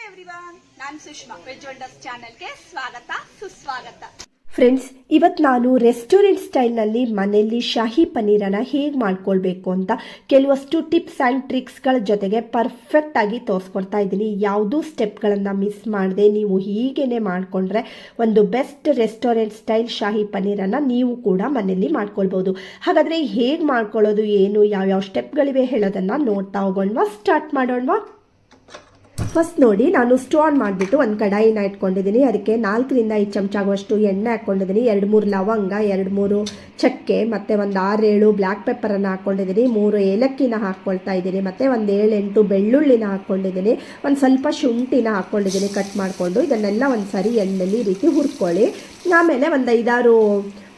Everyone, ನಾನು Sushma. Veg wonders ಚಾನೆಲ್ಗೆ ಸ್ವಾಗತ ಸುಸ್ವಾಗತ. ಫ್ರೆಂಡ್ಸ್, ಇವತ್ತು ನಾನು ರೆಸ್ಟೋರೆಂಟ್ ಸ್ಟೈಲ್ನಲ್ಲಿ ಮನೆಯಲ್ಲಿ ಶಾಹಿ ಪನ್ನೀರನ್ನು ಹೇಗೆ ಮಾಡ್ಕೊಳ್ಬೇಕು ಅಂತ ಕೆಲವಷ್ಟು ಟಿಪ್ಸ್ ಆ್ಯಂಡ್ ಟ್ರಿಕ್ಸ್ಗಳ ಜೊತೆಗೆ ಪರ್ಫೆಕ್ಟಾಗಿ ತೋರಿಸ್ಕೊಡ್ತಾ ಇದ್ದೀನಿ. ಯಾವುದೂ ಸ್ಟೆಪ್ಗಳನ್ನು ಮಿಸ್ ಮಾಡದೆ ನೀವು ಹೀಗೇ ಮಾಡಿಕೊಂಡ್ರೆ ಒಂದು ಬೆಸ್ಟ್ ರೆಸ್ಟೋರೆಂಟ್ ಸ್ಟೈಲ್ ಶಾಹಿ ಪನ್ನೀರನ್ನು ನೀವು ಕೂಡ ಮನೆಯಲ್ಲಿ ಮಾಡ್ಕೊಳ್ಬೋದು. ಹಾಗಾದರೆ ಹೇಗೆ ಮಾಡ್ಕೊಳ್ಳೋದು, ಏನು ಯಾವ್ಯಾವ ಸ್ಟೆಪ್ಗಳಿವೆ ಹೇಳೋದನ್ನು ನೋಡ್ತಾ ಹೋಗೋಣವಾ. ಸ್ಟಾರ್ಟ್ ಮಾಡೋಣವಾ. ಫಸ್ಟ್ ನೋಡಿ, ನಾನು ಸ್ಟವ್ ಆನ್ ಮಾಡಿಬಿಟ್ಟು ಒಂದು ಕಡಾಯಿನ ಇಟ್ಕೊಂಡಿದ್ದೀನಿ. ಅದಕ್ಕೆ 4ರಿಂದ 5 ಚಮಚ ಆಗುವಷ್ಟು ಎಣ್ಣೆ ಹಾಕ್ಕೊಂಡಿದ್ದೀನಿ. 2-3 ಲವಂಗ, 2-3 ಚಕ್ಕೆ, ಮತ್ತು ಒಂದು 6-7 ಬ್ಲ್ಯಾಕ್ ಪೆಪ್ಪರನ್ನು ಹಾಕ್ಕೊಂಡಿದ್ದೀನಿ. 3 ಏಲಕ್ಕಿನ ಹಾಕ್ಕೊಳ್ತಾ ಇದ್ದೀನಿ. ಮತ್ತು ಒಂದು 7-8 ಬೆಳ್ಳುಳ್ಳಿನ ಹಾಕ್ಕೊಂಡಿದ್ದೀನಿ. ಒಂದು ಸ್ವಲ್ಪ ಶುಂಠಿನ ಹಾಕ್ಕೊಂಡಿದ್ದೀನಿ ಕಟ್ ಮಾಡಿಕೊಂಡು. ಇದನ್ನೆಲ್ಲ ಒಂದು ಸಾರಿ ಎಣ್ಣೆಲಿ ಈ ರೀತಿ ಹುರ್ಕೊಳ್ಳಿ. ಆಮೇಲೆ ಒಂದು 5-6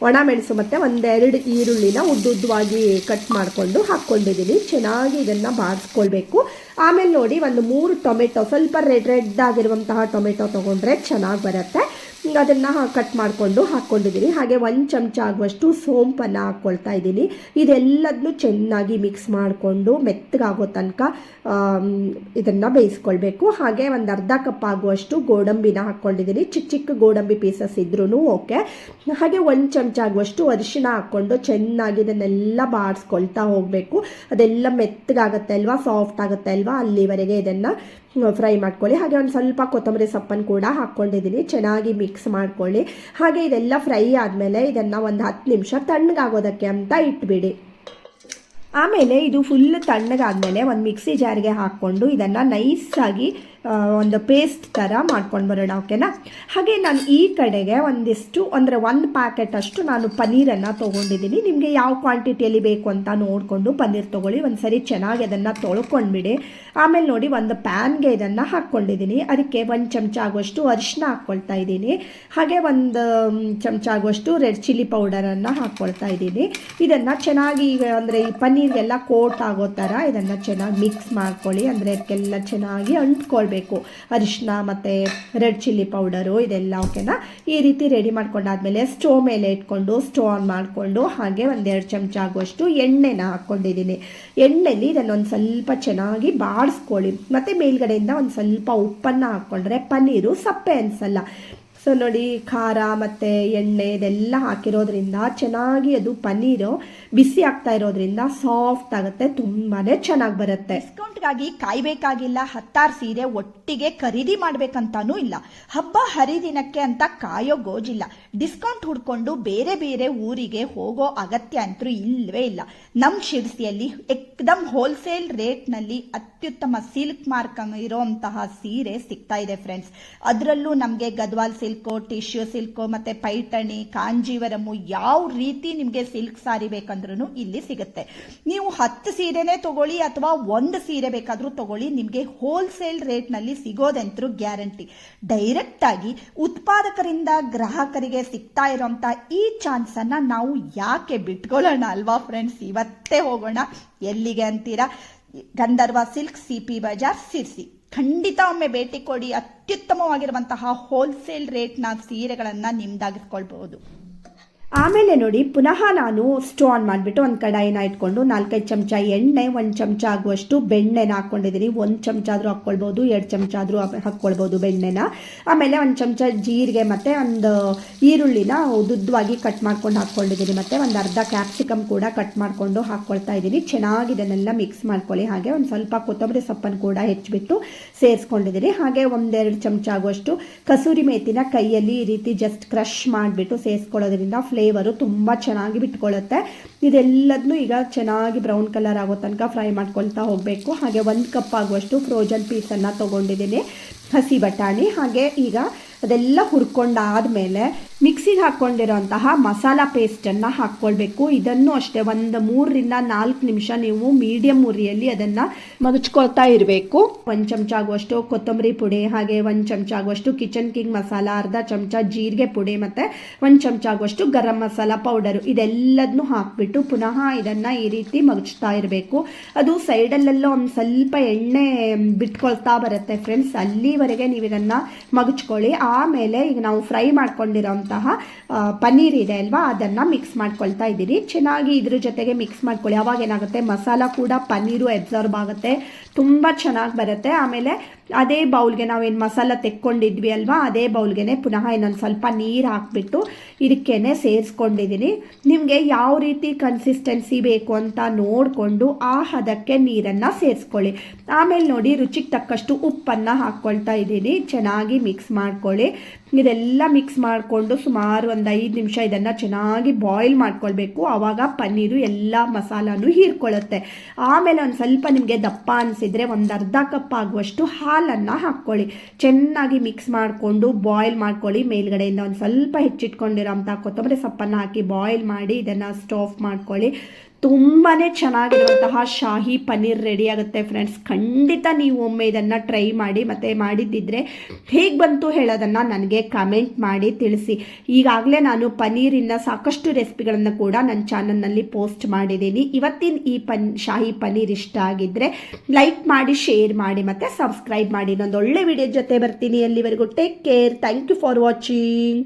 ಒಣಮೆಣಸು ಮತ್ತು 1-2 ಈರುಳ್ಳಿನ ಉದ್ದುದ್ದವಾಗಿ ಕಟ್ ಮಾಡಿಕೊಂಡು ಹಾಕ್ಕೊಂಡಿದ್ದೀನಿ. ಚೆನ್ನಾಗಿ ಇದನ್ನು ಬಾಡಿಸ್ಕೊಳ್ಬೇಕು. ಆಮೇಲೆ ನೋಡಿ, ಒಂದು 3 ಟೊಮೆಟೊ, ಸ್ವಲ್ಪ ರೆಡ್ ಆಗಿರುವಂತಹ ಟೊಮೆಟೊ ತೊಗೊಂಡ್ರೆ ಚೆನ್ನಾಗಿ ಬರುತ್ತೆ. ಅದನ್ನು ಕಟ್ ಮಾಡಿಕೊಂಡು ಹಾಕ್ಕೊಂಡಿದ್ದೀನಿ. ಹಾಗೆ 1 ಚಮಚ ಆಗುವಷ್ಟು ಸೋಂಪನ್ನು ಹಾಕ್ಕೊಳ್ತಾ ಇದ್ದೀನಿ. ಇದೆಲ್ಲದನ್ನು ಚೆನ್ನಾಗಿ ಮಿಕ್ಸ್ ಮಾಡಿಕೊಂಡು ಮೆತ್ತಗಾಗೋ ತನಕ ಇದನ್ನು ಬೇಯಿಸ್ಕೊಳ್ಬೇಕು. ಹಾಗೆ ಒಂದು ಅರ್ಧ ಕಪ್ ಆಗುವಷ್ಟು ಗೋಡಂಬಿನ ಹಾಕ್ಕೊಂಡಿದ್ದೀನಿ. ಚಿಕ್ಕ ಚಿಕ್ಕ ಗೋಡಂಬಿ ಪೀಸಸ್ ಇದ್ರೂ ಓಕೆ. ಹಾಗೆ 1 ಚಮಚ ಆಗುವಷ್ಟು ಅರಿಶಿನ ಹಾಕ್ಕೊಂಡು ಚೆನ್ನಾಗಿ ಇದನ್ನೆಲ್ಲ ಬಾಡಿಸ್ಕೊಳ್ತಾ ಹೋಗಬೇಕು. ಅದೆಲ್ಲ ಮೆತ್ತಗಾಗುತ್ತೆ ಅಲ್ವಾ, ಸಾಫ್ಟ್ ಆಗುತ್ತೆ ಅಲ್ವಾ, ಅಲ್ಲಿವರೆಗೆ ಇದನ್ನು ಫ್ರೈ ಮಾಡ್ಕೊಳ್ಳಿ. ಹಾಗೆ ಒಂದು ಸ್ವಲ್ಪ ಕೊತ್ತಂಬರಿ ಸೊಪ್ಪನ್ನು ಕೂಡ ಹಾಕ್ಕೊಂಡಿದ್ದೀನಿ. ಚೆನ್ನಾಗಿ ಮಿಕ್ಸ್ ಮಾಡ್ಕೊಳ್ಳಿ. ಹಾಗೆ ಇದೆಲ್ಲ ಫ್ರೈ ಆದಮೇಲೆ ಇದನ್ನು ಒಂದು 10 ನಿಮಿಷ ತಣ್ಣಗಾಗೋದಕ್ಕೆ ಅಂತ ಇಟ್ಬಿಡಿ. ಆಮೇಲೆ ಇದು ಫುಲ್ ತಣ್ಣಗಾದ್ಮೇಲೆ ಒಂದು ಮಿಕ್ಸಿ ಜಾರಿಗೆ ಹಾಕ್ಕೊಂಡು ಇದನ್ನು ನೈಸಾಗಿ ಒಂದು ಪೇಸ್ಟ್ ಥರ ಮಾಡ್ಕೊಂಡು ಬರೋಣ, ಓಕೆನಾ. ಹಾಗೆ ನಾನು ಈ ಕಡೆಗೆ ಅಂದರೆ 1 ಪ್ಯಾಕೆಟ್ ಅಷ್ಟು ನಾನು ಪನ್ನೀರನ್ನು ತೊಗೊಂಡಿದ್ದೀನಿ. ನಿಮಗೆ ಯಾವ ಕ್ವಾಂಟಿಟಿಯಲ್ಲಿ ಬೇಕು ಅಂತ ನೋಡಿಕೊಂಡು ಪನ್ನೀರ್ ತೊಗೊಳ್ಳಿ. ಒಂದು ಸರಿ ಚೆನ್ನಾಗಿ ಅದನ್ನು ತೊಳ್ಕೊಂಡ್ಬಿಡಿ. ಆಮೇಲೆ ನೋಡಿ, ಒಂದು ಪ್ಯಾನ್ಗೆ ಇದನ್ನು ಹಾಕ್ಕೊಂಡಿದ್ದೀನಿ. ಅದಕ್ಕೆ 1 ಚಮಚ ಆಗುವಷ್ಟು ಅರಿಶಿನ ಹಾಕ್ಕೊಳ್ತಾ ಇದ್ದೀನಿ. ಹಾಗೆ 1 ಚಮಚ ಆಗುವಷ್ಟು ರೆಡ್ ಚಿಲ್ಲಿ ಪೌಡರನ್ನು ಹಾಕ್ಕೊಳ್ತಾ ಇದ್ದೀನಿ. ಇದನ್ನು ಚೆನ್ನಾಗಿ ಅಂದರೆ ಈ ಪನ್ನೀರ್ಗೆಲ್ಲ ಕೋಟ್ ಆಗೋ ಥರ ಇದನ್ನು ಚೆನ್ನಾಗಿ ಮಿಕ್ಸ್ ಮಾಡ್ಕೊಳ್ಳಿ. ಅಂದರೆ ಅದಕ್ಕೆಲ್ಲ ಚೆನ್ನಾಗಿ ಅಂಟ್ಕೊಳ್ಬೇಕು ಅರಿಶಿನ ಮತ್ತು ರೆಡ್ ಚಿಲ್ಲಿ ಪೌಡರು ಇದೆಲ್ಲ, ಓಕೆನಾ. ಈ ರೀತಿ ರೆಡಿ ಮಾಡ್ಕೊಂಡಾದ್ಮೇಲೆ ಸ್ಟವ್ ಮೇಲೆ ಇಟ್ಕೊಂಡು ಸ್ಟವ್ ಆನ್ ಮಾಡಿಕೊಂಡು ಹಾಗೆ 1-2 ಚಮಚ ಆಗುವಷ್ಟು ಎಣ್ಣೆನ ಹಾಕ್ಕೊಂಡಿದ್ದೀನಿ. ಎಣ್ಣೆಲಿ ಇದನ್ನೊಂದು ಸ್ವಲ್ಪ ಚೆನ್ನಾಗಿ ಬಾಡಿಸ್ಕೊಳ್ಳಿ. ಮತ್ತು ಮೇಲ್ಗಡೆಯಿಂದ ಒಂದು ಸ್ವಲ್ಪ ಉಪ್ಪನ್ನು ಹಾಕ್ಕೊಂಡ್ರೆ ಪನ್ನೀರು ಸಪ್ಪೆ ಅನಿಸಲ್ಲ. ಸೊ ನೋಡಿ, ಖಾರ ಮತ್ತು ಎಣ್ಣೆ ಇದೆಲ್ಲ ಹಾಕಿರೋದ್ರಿಂದ ಚೆನ್ನಾಗಿ ಅದು ಪನ್ನೀರು ಬಿಸಿ ಆಗ್ತಾ ಇರೋದ್ರಿಂದ ಸಾಫ್ಟ್ ಆಗುತ್ತೆ, ತುಂಬಾ ಚೆನ್ನಾಗಿ ಬರುತ್ತೆ. ಡಿಸ್ಕೌಂಟ್ಗಾಗಿ ಕಾಯಬೇಕಾಗಿಲ್ಲ. 16 ಸೀರೆ ಒಟ್ಟಿಗೆ ಖರೀದಿ ಮಾಡಬೇಕಂತಾನೂ ಇಲ್ಲ. ಹಬ್ಬ ಹರಿದಿನಕ್ಕೆ ಅಂತ ಕಾಯೋ ಗೋಜಿಲ್ಲ. ಡಿಸ್ಕೌಂಟ್ ಹುಡ್ಕೊಂಡು ಬೇರೆ ಬೇರೆ ಊರಿಗೆ ಹೋಗೋ ಅಗತ್ಯ ಅಂತೂ ಇಲ್ಲವೇ ಇಲ್ಲ. ನಮ್ಮ ಶಿರ್ಸಿಯಲ್ಲಿ ಎಕ್ದಮ್ ಹೋಲ್ಸೇಲ್ ರೇಟ್ನಲ್ಲಿ ಅತ್ಯುತ್ತಮ ಸಿಲ್ಕ್ ಮಾರ್ಕ್ ಇರೋಂತಹ ಸೀರೆ ಸಿಗ್ತಾ ಇದೆ ಫ್ರೆಂಡ್ಸ್. ಅದರಲ್ಲೂ ನಮಗೆ ಗದ್ವಾಲ್ ಸಿಲ್ಕು, ಟಿಶ್ಯೂ ಸಿಲ್ಕು, ಮತ್ತೆ ಪೈಠಣಿ, ಕಾಂಜೀವರಮು, ಯಾವ ರೀತಿ ನಿಮಗೆ ಸಿಲ್ಕ್ ಸಾರಿ ಬೇಕಂದ್ರೂ ಇಲ್ಲಿ ಸಿಗುತ್ತೆ. ನೀವು 10 ಸೀರೆನೇ ತಗೊಳ್ಳಿ ಅಥವಾ 1 ಸೀರೆ ಬೇಕಾದ್ರೂ ತಗೊಳ್ಳಿ, ನಿಮಗೆ ಹೋಲ್ಸೇಲ್ ರೇಟ್ ನಲ್ಲಿ ಸಿಗೋದಂತೂ ಗ್ಯಾರಂಟಿ. ಡೈರೆಕ್ಟ್ ಆಗಿ ಉತ್ಪಾದಕರಿಂದ ಗ್ರಾಹಕರಿಗೆ ಸಿಗ್ತಾ ಇರೋಂತ ಈ ಚಾನ್ಸ್ ಅನ್ನ ನಾವು ಯಾಕೆ ಬಿಟ್ಕೊಳ್ಳೋಣ ಅಲ್ವಾ ಫ್ರೆಂಡ್ಸ್. ಇವತ್ತೇ ಹೋಗೋಣ. ಎಲ್ಲಿಗೆ ಅಂತೀರಾ? ಗಂಧರ್ವ ಸಿಲ್ಕ್, CP ಬಜಾರ್, ಸಿರ್ಸಿ. ಖಂಡಿತ ಒಮ್ಮೆ ಭೇಟಿ ಕೊಡಿ. ಅತ್ಯುತ್ತಮವಾಗಿರುವಂತಹ ಹೋಲ್ಸೇಲ್ ರೇಟ್ನ ಸೀರೆಗಳನ್ನು ನಿಮ್ದಾಗಿಸ್ಕೊಳ್ಬಹುದು. ಆಮೇಲೆ ನೋಡಿ, ಪುನಃ ನಾನು ಸ್ಟವ್ ಆನ್ ಮಾಡಿಬಿಟ್ಟು ಒಂದು ಕಡಾಯಿನ ಇಟ್ಕೊಂಡು 4-5 ಚಮಚ ಎಣ್ಣೆ, 1 ಚಮಚ ಆಗುವಷ್ಟು ಬೆಣ್ಣೆನ ಹಾಕ್ಕೊಂಡಿದ್ದೀನಿ. 1 ಚಮಚ ಆದರೂ ಹಾಕ್ಕೊಳ್ಬೋದು, 2 ಚಮಚ ಆದರೂ ಹಾಕ್ಕೊಳ್ಬೋದು ಬೆಣ್ಣೆನ. ಆಮೇಲೆ 1 ಚಮಚ ಜೀರಿಗೆ ಮತ್ತು ಒಂದು ಈರುಳ್ಳಿನ ಉದ್ದುದ್ದವಾಗಿ ಕಟ್ ಮಾಡ್ಕೊಂಡು ಹಾಕ್ಕೊಂಡಿದ್ದೀನಿ. ಮತ್ತು ಒಂದು ಅರ್ಧ ಕ್ಯಾಪ್ಸಿಕಮ್ ಕೂಡ ಕಟ್ ಮಾಡಿಕೊಂಡು ಹಾಕ್ಕೊಳ್ತಾ ಇದ್ದೀನಿ. ಚೆನ್ನಾಗಿ ಇದನ್ನೆಲ್ಲ ಮಿಕ್ಸ್ ಮಾಡ್ಕೊಳ್ಳಿ. ಹಾಗೆ ಒಂದು ಸ್ವಲ್ಪ ಕೊತ್ತಂಬರಿ ಸೊಪ್ಪನ್ನು ಕೂಡ ಹೆಚ್ಚಿಬಿಟ್ಟು ಸೇರಿಸ್ಕೊಂಡಿದ್ದೀನಿ. ಹಾಗೆ 1-2 ಚಮಚ ಆಗುವಷ್ಟು ಕಸೂರಿ ಮೇಥಿನ ಕೈಯಲ್ಲಿ ಈ ರೀತಿ ಜಸ್ಟ್ ಕ್ರಷ್ ಮಾಡಿಬಿಟ್ಟು ಸೇರಿಸ್ಕೊಳ್ಳೋದ್ರಿಂದ ಫ್ಲೇವರು ತುಂಬ ಚೆನ್ನಾಗಿ ಬಿಟ್ಕೊಳ್ಳುತ್ತೆ. ಇದೆಲ್ಲದನ್ನು ಈಗ ಚೆನ್ನಾಗಿ ಬ್ರೌನ್ ಕಲರ್ ಆಗೋ ತನಕ ಫ್ರೈ ಮಾಡ್ಕೊಳ್ತಾ ಹೋಗಬೇಕು. ಹಾಗೆ 1 ಕಪ್ ಆಗುವಷ್ಟು ಫ್ರೋಜನ್ ಪೀಸನ್ನು ತೊಗೊಂಡಿದ್ದೀನಿ, ಹಸಿ ಬಟಾಣಿ. ಹಾಗೆ ಈಗ ಅದೆಲ್ಲ ಹುರ್ಕೊಂಡಾದ್ಮೇಲೆ ಮಿಕ್ಸಿಗೆ ಹಾಕ್ಕೊಂಡಿರೋಂತಹ ಮಸಾಲ ಪೇಸ್ಟನ್ನು ಹಾಕ್ಕೊಳ್ಬೇಕು. ಇದನ್ನು ಅಷ್ಟೇ ಒಂದು 3ರಿಂದ 4 ನಿಮಿಷ ನೀವು ಮೀಡಿಯಂ ಉರಿಯಲ್ಲಿ ಅದನ್ನು ಮಗಚ್ಕೊಳ್ತಾ ಇರಬೇಕು. 1 ಚಮಚ ಆಗುವಷ್ಟು ಕೊತ್ತಂಬರಿ ಪುಡಿ, ಹಾಗೆ 1 ಚಮಚ ಆಗುವಷ್ಟು ಕಿಚನ್ ಕಿಂಗ್ ಮಸಾಲ, ಅರ್ಧ ಚಮಚ ಜೀರಿಗೆ ಪುಡಿ ಮತ್ತು 1 ಚಮಚ ಆಗುವಷ್ಟು ಗರಂ ಮಸಾಲ ಪೌಡರು ಇದೆಲ್ಲದನ್ನು ಹಾಕ್ಬಿಟ್ಟು ಪುನಃ ಇದನ್ನು ಈ ರೀತಿ ಮಗಚ್ತಾ ಇರಬೇಕು. ಅದು ಸೈಡಲ್ಲೆಲ್ಲ ಒಂದು ಸ್ವಲ್ಪ ಎಣ್ಣೆ ಬಿಟ್ಕೊಳ್ತಾ ಬರುತ್ತೆ ಫ್ರೆಂಡ್ಸ್, ಅಲ್ಲಿವರೆಗೆ ನೀವು ಇದನ್ನು ಮಗಚ್ಕೊಳ್ಳಿ. ಆಮೇಲೆ ಈಗ ನಾವು ಫ್ರೈ ಮಾಡ್ಕೊಂಡಿರೋಂತಹ ಪನ್ನೀರ್ ಇದೆ ಅಲ್ವಾ, ಅದನ್ನು ಮಿಕ್ಸ್ ಮಾಡ್ಕೊಳ್ತಾ ಇದ್ದೀರಿ. ಚೆನ್ನಾಗಿ ಇದ್ರ ಜೊತೆಗೆ ಮಿಕ್ಸ್ ಮಾಡ್ಕೊಳ್ಳಿ. ಅವಾಗ ಏನಾಗುತ್ತೆ, ಮಸಾಲ ಕೂಡ ಪನ್ನೀರು ಅಬ್ಸಾರ್ಬ್ ಆಗುತ್ತೆ, ತುಂಬ ಚೆನ್ನಾಗಿ ಬರುತ್ತೆ. ಆಮೇಲೆ ಅದೇ ಬೌಲ್ಗೆ ನಾವೇನು ಮಸಾಲ ತೆಕ್ಕೊಂಡಿದ್ವಿ ಅಲ್ವಾ, ಅದೇ ಬೌಲ್ಗೆ ಪುನಃ ಇನ್ನೊಂದು ಸ್ವಲ್ಪ ನೀರು ಹಾಕ್ಬಿಟ್ಟು ಇದಕ್ಕೇನೆ ಸೇರಿಸ್ಕೊಂಡಿದ್ದೀನಿ. ನಿಮಗೆ ಯಾವ ರೀತಿ ಕನ್ಸಿಸ್ಟೆನ್ಸಿ ಬೇಕು ಅಂತ ನೋಡಿಕೊಂಡು ಆ ಹದಕ್ಕೆ ನೀರನ್ನು ಸೇರಿಸ್ಕೊಳ್ಳಿ. ಆಮೇಲೆ ನೋಡಿ ರುಚಿಗೆ ತಕ್ಕಷ್ಟು ಉಪ್ಪನ್ನು ಹಾಕ್ಕೊಳ್ತಾ ಇದ್ದೀನಿ. ಚೆನ್ನಾಗಿ ಮಿಕ್ಸ್ ಮಾಡ್ಕೊಳ್ಳಿ. ಇದೆಲ್ಲ ಮಿಕ್ಸ್ ಮಾಡಿಕೊಂಡು ಸುಮಾರು ಒಂದು 5 ನಿಮಿಷ ಇದನ್ನು ಚೆನ್ನಾಗಿ ಬಾಯ್ಲ್ ಮಾಡ್ಕೊಳ್ಬೇಕು. ಆವಾಗ ಪನ್ನೀರು ಎಲ್ಲ ಮಸಾಲನೂ ಹೀರ್ಕೊಳ್ಳುತ್ತೆ. ಆಮೇಲೆ ಒಂದು ಸ್ವಲ್ಪ ನಿಮಗೆ ದಪ್ಪ ಅನಿಸಿದರೆ ಒಂದು ಅರ್ಧ ಕಪ್ ಆಗುವಷ್ಟು ಹಾಲನ್ನು ಹಾಕ್ಕೊಳ್ಳಿ. ಚೆನ್ನಾಗಿ ಮಿಕ್ಸ್ ಮಾಡಿಕೊಂಡು ಬಾಯ್ಲ್ ಮಾಡ್ಕೊಳ್ಳಿ. ಮೇಲ್ಗಡೆಯಿಂದ ಒಂದು ಸ್ವಲ್ಪ ಹೆಚ್ಚಿಟ್ಕೊಂಡಿರೋಂಥ ಕೊತ್ತಂಬರಿ ಸೊಪ್ಪನ್ನು ಹಾಕಿ ಬಾಯ್ಲ್ ಮಾಡಿ ಇದನ್ನು ಸ್ಟೋಫ್ ಮಾಡ್ಕೊಳ್ಳಿ. ತುಂಬಾ ಚೆನ್ನಾಗಿರುವಂತಹ ಶಾಹಿ ಪನ್ನೀರ್ ರೆಡಿ ಆಗುತ್ತೆ ಫ್ರೆಂಡ್ಸ್. ಖಂಡಿತ ನೀವು ಒಮ್ಮೆ ಇದನ್ನು ಟ್ರೈ ಮಾಡಿ, ಮತ್ತು ಮಾಡಿದ್ದಿದ್ರೆ ಹೇಗೆ ಬಂತು ಹೇಳೋದನ್ನು ನನಗೆ ಕಮೆಂಟ್ ಮಾಡಿ ತಿಳಿಸಿ. ಈಗಾಗಲೇ ನಾನು ಪನ್ನೀರಿನ ಸಾಕಷ್ಟು ರೆಸಿಪಿಗಳನ್ನು ಕೂಡ ನನ್ನ ಚಾನಲ್ನಲ್ಲಿ ಪೋಸ್ಟ್ ಮಾಡಿದ್ದೀನಿ. ಇವತ್ತಿನ ಈ ಶಾಹಿ ಪನ್ನೀರ್ ಇಷ್ಟ ಆಗಿದ್ದರೆ ಲೈಕ್ ಮಾಡಿ, ಶೇರ್ ಮಾಡಿ ಮತ್ತು ಸಬ್ಸ್ಕ್ರೈಬ್ ಮಾಡಿ. ಇನ್ನೊಂದು ಒಳ್ಳೆ ವಿಡಿಯೋ ಜೊತೆ ಬರ್ತೀನಿ. ಅಲ್ಲಿವರೆಗೂ take care. Thank you for watching.